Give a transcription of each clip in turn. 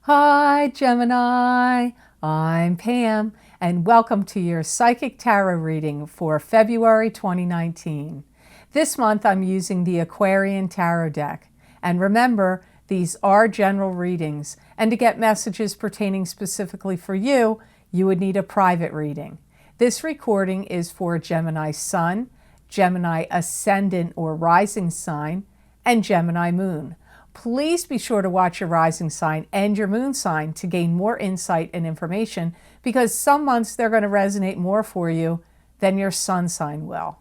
Hi, Gemini. I'm Pam, and welcome to your Psychic Tarot reading for February 2019. This month, I'm using the Aquarian Tarot deck. And remember, these are general readings, and to get messages pertaining specifically for you, you would need a private reading. This recording is for Gemini Sun, Gemini Ascendant or Rising Sign, and Gemini Moon. Please be sure to watch your rising sign and your moon sign to gain more insight and information, because some months they're going to resonate more for you than your sun sign will.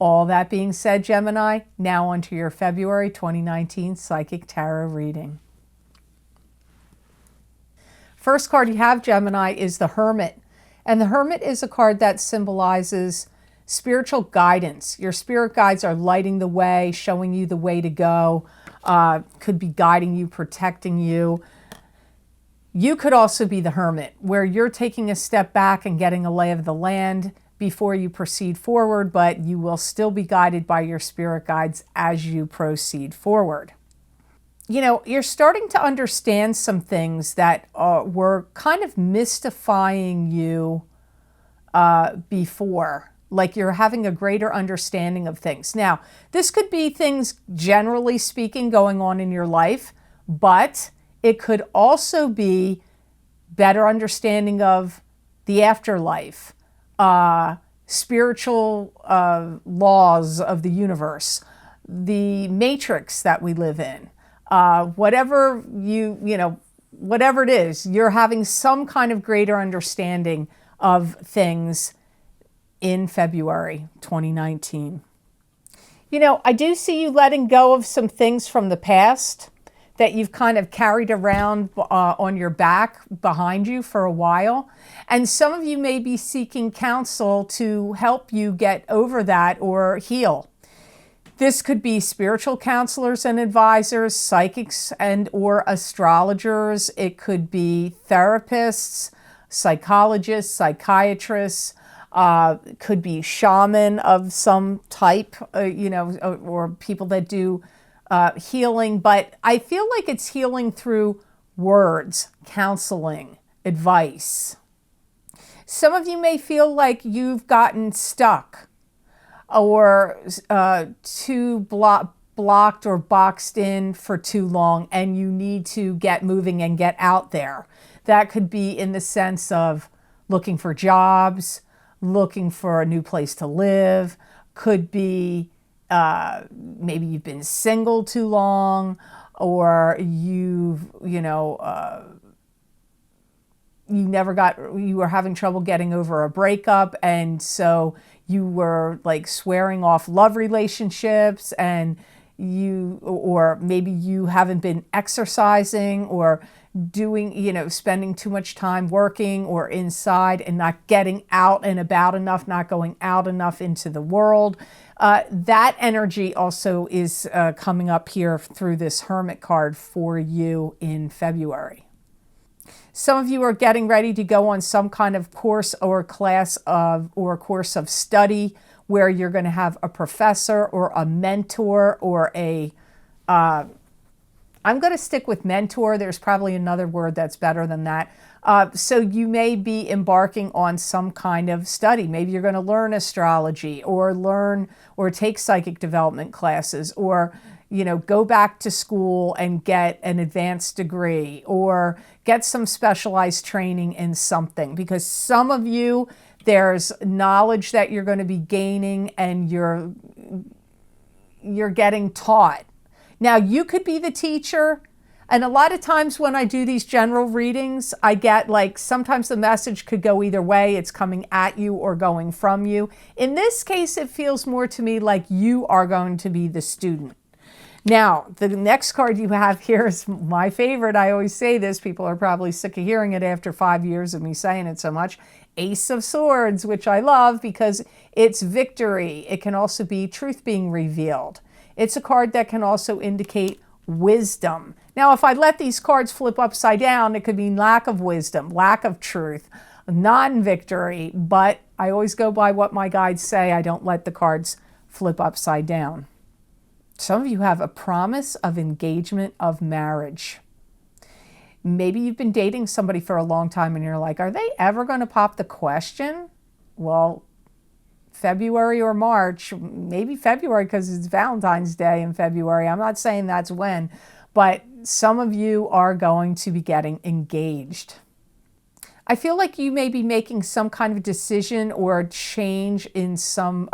All that being said, Gemini, now onto your February 2019 Psychic Tarot reading. First card you have, Gemini, is the Hermit. And the Hermit is a card that symbolizes spiritual guidance. Your spirit guides are lighting the way, showing you the way to go. Could be guiding you, protecting you. You could also be the Hermit, where you're taking a step back and getting a lay of the land before you proceed forward, but you will still be guided by your spirit guides as you proceed forward. You know, you're starting to understand some things that were kind of mystifying you before. Like you're having a greater understanding of things. Now, this could be things generally speaking going on in your life, but it could also be better understanding of the afterlife, spiritual laws of the universe, the matrix that we live in. Whatever whatever it is, you're having some kind of greater understanding of things in February 2019. You know, I do see you letting go of some things from the past that you've kind of carried around on your back behind you for a while. And some of you may be seeking counsel to help you get over that or heal. This could be spiritual counselors and advisors, psychics and or astrologers. It could be therapists, psychologists, psychiatrists, could be shaman of some type, or people that do healing. But I feel like it's healing through words, counseling, advice. Some of you may feel like you've gotten stuck or too blocked or boxed in for too long, and you need to get moving and get out there. That could be in the sense of looking for jobs, looking for a new place to live. Could be maybe you've been single too long, or you were having trouble getting over a breakup, and so you were like swearing off love relationships, and or maybe you haven't been exercising or doing, spending too much time working or inside and not getting out and about enough, not going out enough into the world. That energy also is coming up here through this Hermit card for you in February. Some of you are getting ready to go on some kind of course or course of study where you're going to have a professor or a mentor or I'm going to stick with mentor. There's probably another word that's better than that. So you may be embarking on some kind of study. Maybe you're going to learn astrology or take psychic development classes, or go back to school and get an advanced degree or get some specialized training in something. Because some of you, there's knowledge that you're going to be gaining and you're getting taught. Now, you could be the teacher. And a lot of times when I do these general readings, I get sometimes the message could go either way. It's coming at you or going from you. In this case, it feels more to me like you are going to be the student. Now, the next card you have here is my favorite. I always say this. People are probably sick of hearing it after 5 years of me saying it so much. Ace of Swords, which I love because it's victory. It can also be truth being revealed. It's a card that can also indicate wisdom. Now, if I let these cards flip upside down, it could mean lack of wisdom, lack of truth, non-victory, but I always go by what my guides say. I don't let the cards flip upside down. Some of you have a promise of engagement of marriage. Maybe you've been dating somebody for a long time and you're like, are they ever going to pop the question? Well, February or March, maybe February because it's Valentine's Day in February. I'm not saying that's when, but some of you are going to be getting engaged. I feel like you may be making some kind of decision or change in some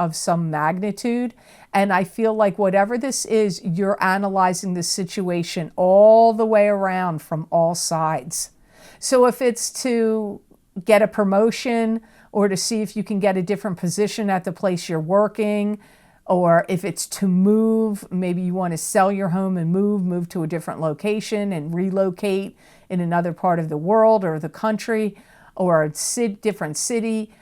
magnitude. And I feel like whatever this is, you're analyzing the situation all the way around from all sides. So if it's to get a promotion or to see if you can get a different position at the place you're working, or if it's to move, maybe you want to sell your home and move to a different location and relocate in another part of the world or the country or a different city.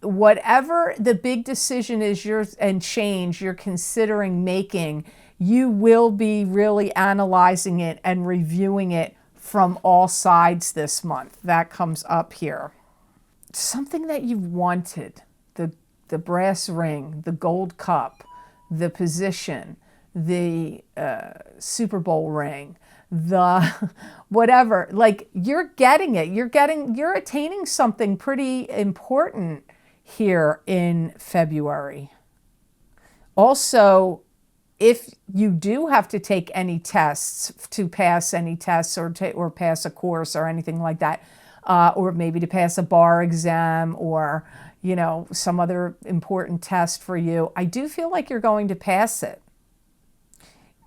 Whatever the big decision is and change you're considering making, you will be really analyzing it and reviewing it from all sides this month. That comes up here. Something that you've wanted, the brass ring, the gold cup, the position, the Super Bowl ring, the whatever, like you're getting it. You're attaining something pretty important here in February. Also, if you do have to take any tests to pass any tests or pass a course or anything like that, or maybe to pass a bar exam or, you know, some other important test for you, I do feel like you're going to pass it.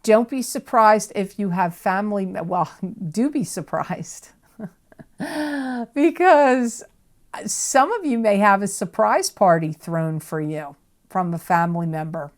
Don't be surprised if you have family, well, do be surprised because some of you may have a surprise party thrown for you from a family member.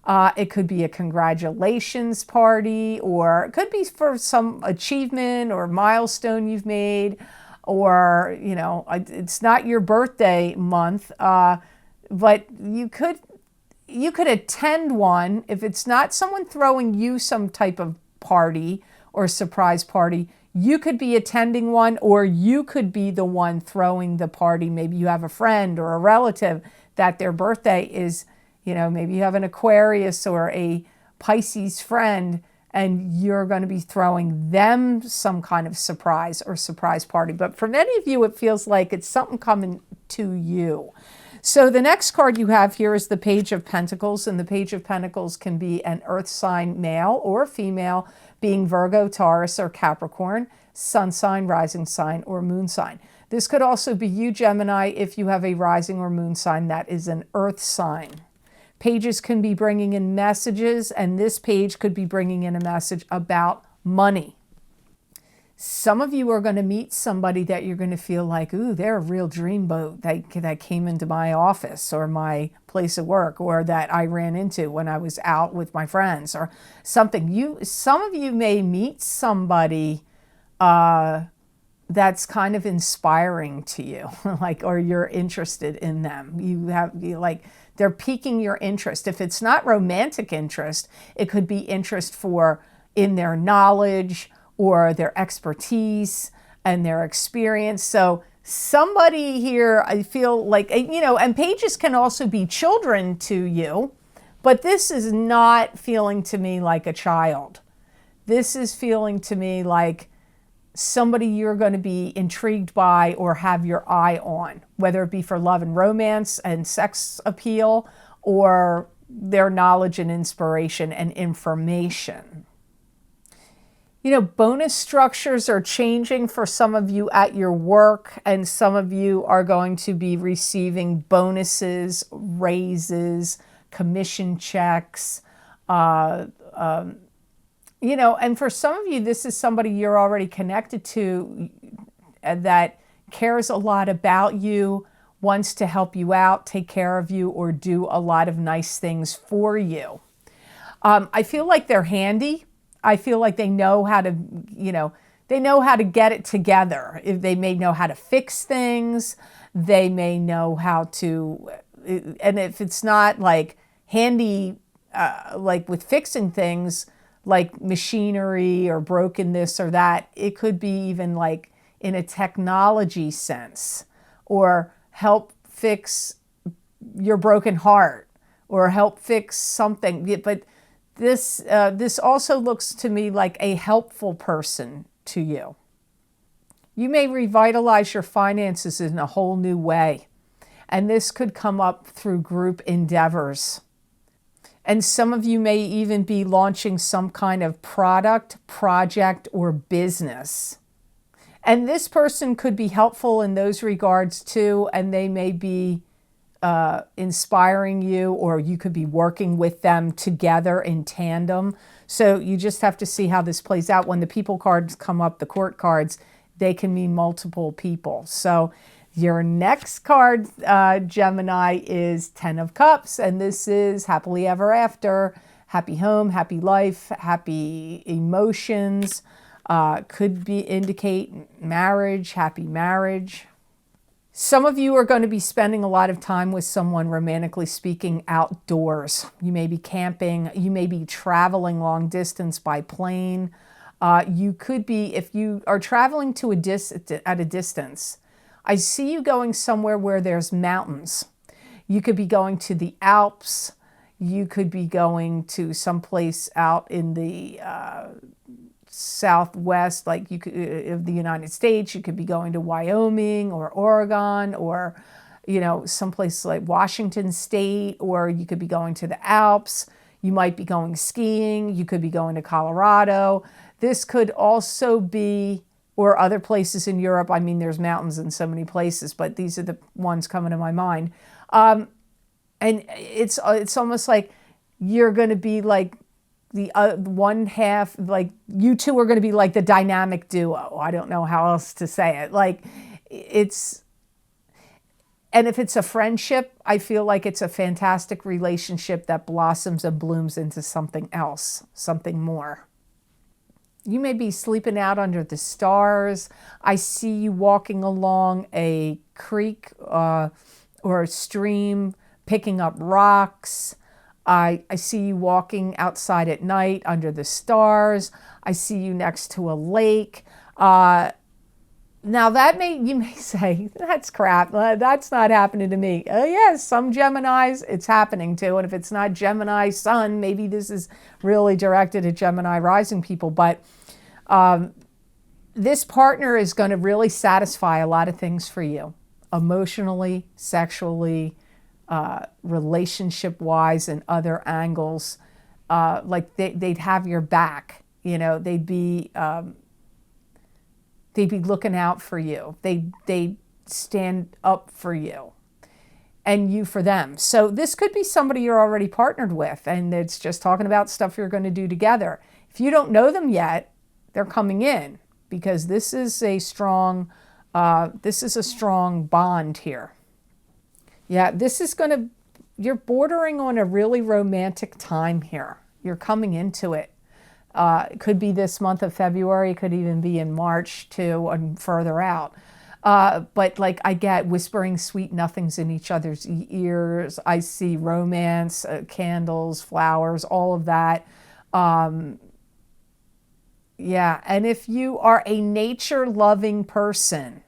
It could be a congratulations party, or it could be for some achievement or milestone you've made, or, you know, it's not your birthday month, but you could attend one. If it's not someone throwing you some type of party or surprise party, you could be attending one, or you could be the one throwing the party. Maybe you have a friend or a relative that their birthday is, you know, maybe you have an Aquarius or a Pisces friend and you're going to be throwing them some kind of surprise or surprise party. But for many of you, it feels like it's something coming to you. So the next card you have here is the Page of Pentacles, and the Page of Pentacles can be an earth sign male or female, being Virgo, Taurus, or Capricorn, sun sign, rising sign, or moon sign. This could also be you, Gemini, if you have a rising or moon sign that is an earth sign. Pages can be bringing in messages, and this page could be bringing in a message about money. Some of you are going to meet somebody that you're going to feel like, ooh, they're a real dreamboat that came into my office or my place of work, or that I ran into when I was out with my friends or something. Some of you may meet somebody that's kind of inspiring to you, like, or you're interested in them. They're piquing your interest. If it's not romantic interest, it could be interest in their knowledge or their expertise and their experience. So somebody here, I feel like, you know, and pages can also be children to you, but this is not feeling to me like a child. This is feeling to me like somebody you're going to be intrigued by or have your eye on, whether it be for love and romance and sex appeal, or their knowledge and inspiration and information. You know, bonus structures are changing for some of you at your work, and some of you are going to be receiving bonuses, raises, commission checks, you know, and for some of you, this is somebody you're already connected to that cares a lot about you, wants to help you out, take care of you, or do a lot of nice things for you. I feel like they're handy. I feel like they know how to, you know, they know how to get it together. They may know how to fix things. They may know how to, and if it's not like handy, like with fixing things, like machinery or broken this or that, it could be even like in a technology sense, or help fix your broken heart, or help fix something. But this also looks to me like a helpful person to you. You may revitalize your finances in a whole new way. And this could come up through group endeavors. And some of you may even be launching some kind of product, project, or business. And this person could be helpful in those regards too, and they may be inspiring you, or you could be working with them together in tandem. So you just have to see how this plays out. When the people cards come up, the court cards, they can mean multiple people. So your next card, Gemini, is 10 of Cups, and this is happily ever after, happy home, happy life, happy emotions. Could be indicate marriage, happy marriage. Some of you are going to be spending a lot of time with someone, romantically speaking, outdoors. You may be camping. You may be traveling long distance by plane. You could be, if you are traveling to at a distance, I see you going somewhere where there's mountains. You could be going to the Alps. You could be going to someplace out in the southwest, like you could, of the United States. You could be going to Wyoming or Oregon, or someplace like Washington State, or you could be going to the Alps. You might be going skiing. You could be going to Colorado. This could also be, or other places in Europe. I mean, there's mountains in so many places, but these are the ones coming to my mind. And it's almost like you're going to be like the one half, like you two are going to be like the dynamic duo. I don't know how else to say it. Like and if it's a friendship, I feel like it's a fantastic relationship that blossoms and blooms into something else, something more. You may be sleeping out under the stars. I see you walking along a creek or a stream, picking up rocks. I see you walking outside at night under the stars. I see you next to a lake. Now you may say, that's crap. That's not happening to me. Yes, some Geminis it's happening to. And if it's not Gemini sun, maybe this is really directed at Gemini rising people. But this partner is going to really satisfy a lot of things for you, emotionally, sexually, relationship-wise, and other angles. Like they'd have your back. They'd be looking out for you. They'd stand up for you, and you for them. So this could be somebody you're already partnered with, and it's just talking about stuff you're going to do together. If you don't know them yet, they're coming in, because this is a strong bond here. Yeah, you're bordering on a really romantic time here. You're coming into it. It could be this month of February. It could even be in March too, and further out. But like I get whispering sweet nothings in each other's ears. I see romance, candles, flowers, all of that. Yeah, and if you are a nature-loving person,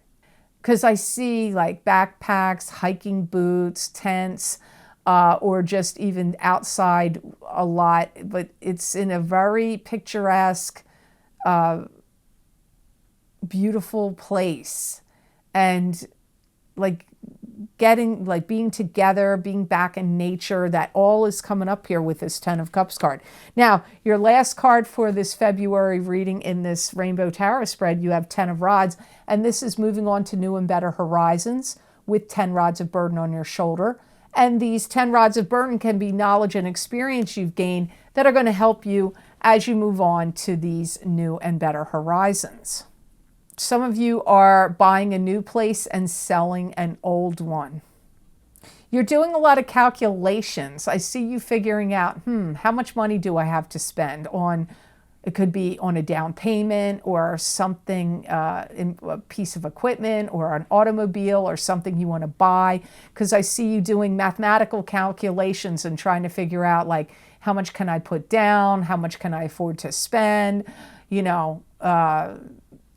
because I see like backpacks, hiking boots, tents, or just even outside a lot, but it's in a very picturesque, beautiful place. And like being together, being back in nature, that all is coming up here with this 10 of Cups card. Now, your last card for this February reading in this Rainbow Tarot spread, you have 10 of Rods, and this is moving on to new and better horizons with 10 rods of burden on your shoulder. And these 10 rods of burden can be knowledge and experience you've gained that are going to help you as you move on to these new and better horizons. Some of you are buying a new place and selling an old one. You're doing a lot of calculations. I see you figuring out, how much money do I have to spend on, it could be on a down payment or something, in a piece of equipment or an automobile or something you want to buy. Because I see you doing mathematical calculations and trying to figure out like, how much can I put down? How much can I afford to spend?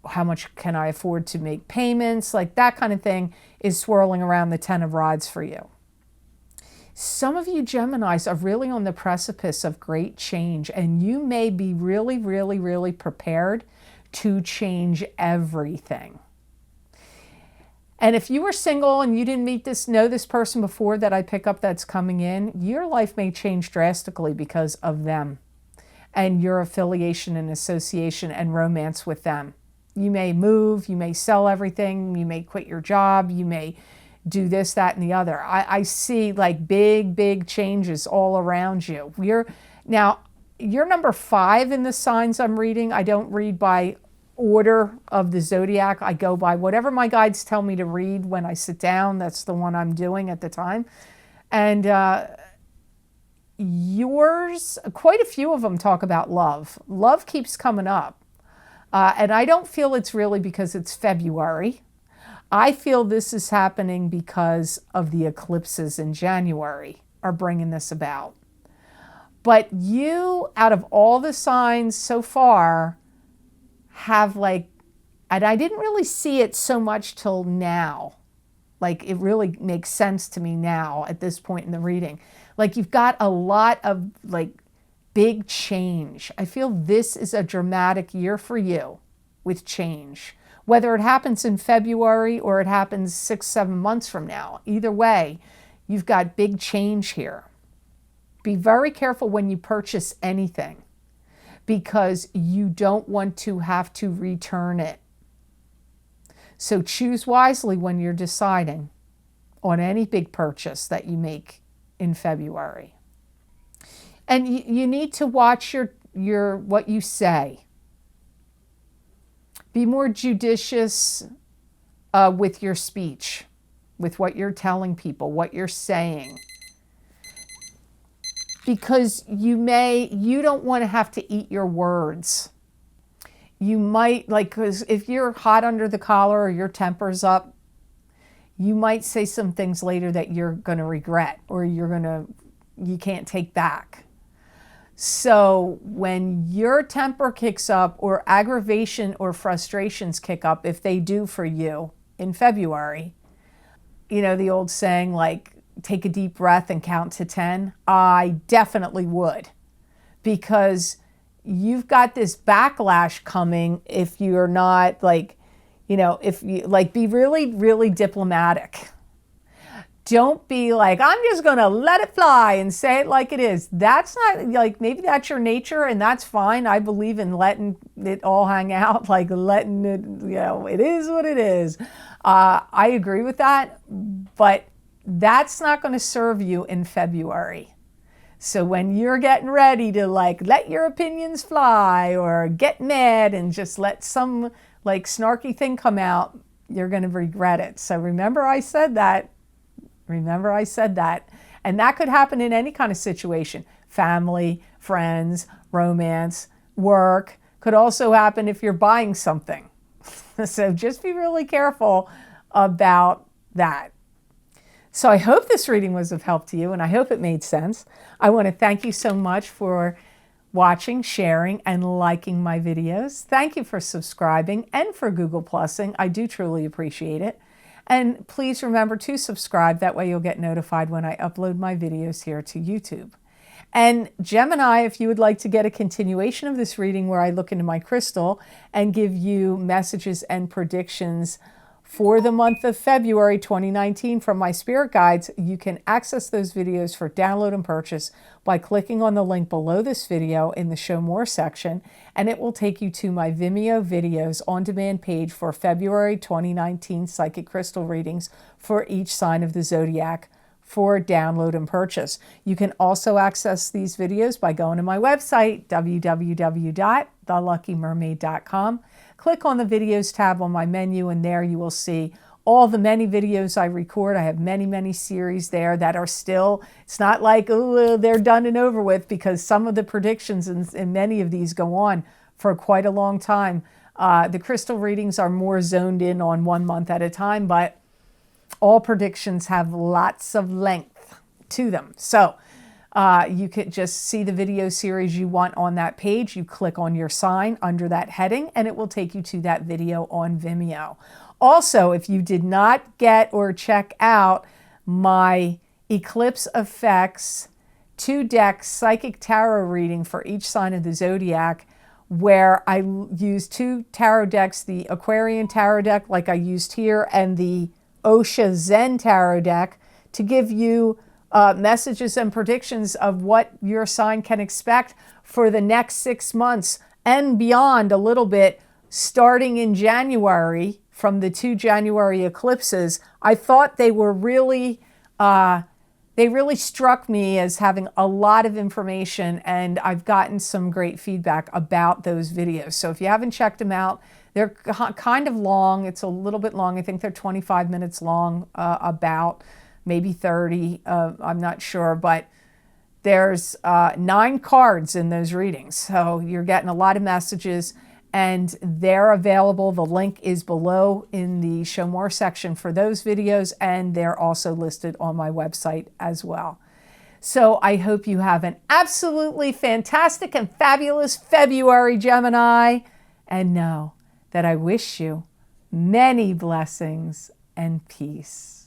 How much can I afford to make payments? Like that kind of thing is swirling around the 10 of Rods for you. Some of you Geminis are really on the precipice of great change, and you may be really, really, really prepared to change everything. And if you were single and you didn't know this person before that I pick up that's coming in, your life may change drastically because of them and your affiliation and association and romance with them. You may move, you may sell everything, you may quit your job, you may do this, that, and the other. I see like big changes all around you. Now, you're number 5 in the signs I'm reading. I don't read by order of the zodiac. I go by whatever my guides tell me to read when I sit down. That's the one I'm doing at the time. And yours, quite a few of them talk about love. Love keeps coming up. And I don't feel it's really because it's February. I feel this is happening because of the eclipses in January are bringing this about. But you, out of all the signs so far, have like, and I didn't really see it so much till now. Like it really makes sense to me now at this point in the reading. Like you've got a lot of like big change. I feel this is a dramatic year for you with change. Whether it happens in February or it happens 6-7 months from now, either way, you've got big change here. Be very careful when you purchase anything, because you don't want to have to return it. So choose wisely when you're deciding on any big purchase that you make in February. And you need to watch your what you say. Be more judicious with your speech, with what you're telling people, what you're saying. Because you don't want to have to eat your words. You might, because if you're hot under the collar or your temper's up, you might say some things later that you're going to regret or you can't take back. So when your temper kicks up or aggravation or frustrations kick up, if they do for you in February, the old saying like, take a deep breath and count to 10. I definitely would, because you've got this backlash coming if you're not if you be really diplomatic. Don't be like, I'm just going to let it fly and say it like it is. That's not maybe that's your nature and that's fine. I believe in letting it all hang out, letting it, it is what it is. I agree with that, but that's not going to serve you in February. So when you're getting ready to let your opinions fly or get mad and just let some snarky thing come out, you're going to regret it. So remember I said that. And that could happen in any kind of situation. Family, friends, romance, work. Could also happen if you're buying something. So just be really careful about that. So I hope this reading was of help to you, and I hope it made sense. I want to thank you so much for watching, sharing, and liking my videos. Thank you for subscribing and for Google Plusing. I do truly appreciate it. And please remember to subscribe. That way you'll get notified when I upload my videos here to YouTube. And Gemini, if you would like to get a continuation of this reading where I look into my crystal and give you messages and predictions for the month of February 2019 from my spirit guides, you can access those videos for download and purchase by clicking on the link below this video in the Show More section, and it will take you to my Vimeo videos on demand page for February 2019 psychic crystal readings for each sign of the zodiac for download and purchase. You can also access these videos by going to my website, www.theluckymermaid.com. Click on the videos tab on my menu, and there you will see all the many videos I record. I have many series there that are still, it's not like, oh, they're done and over with, because some of the predictions in many of these go on for quite a long time. The crystal readings are more zoned in on 1 month at a time, but all predictions have lots of length to them. So you could just see the video series you want on that page. You click on your sign under that heading, and it will take you to that video on Vimeo. Also, if you did not get or check out my Eclipse Effects 2-deck psychic tarot reading for each sign of the zodiac, where I use 2 tarot decks, the Aquarian tarot deck like I used here and the Osha Zen tarot deck, to give you messages and predictions of what your sign can expect for the next 6 months and beyond a little bit, starting in January from the 2 January eclipses. I thought they were really, they really struck me as having a lot of information, and I've gotten some great feedback about those videos. So if you haven't checked them out, they're kind of long. It's a little bit long. I think they're 25 minutes long, about maybe 30. I'm not sure, but there's 9 cards in those readings. So you're getting a lot of messages, and they're available. The link is below in the Show More section for those videos, and they're also listed on my website as well. So I hope you have an absolutely fantastic and fabulous February, Gemini, and know that I wish you many blessings and peace.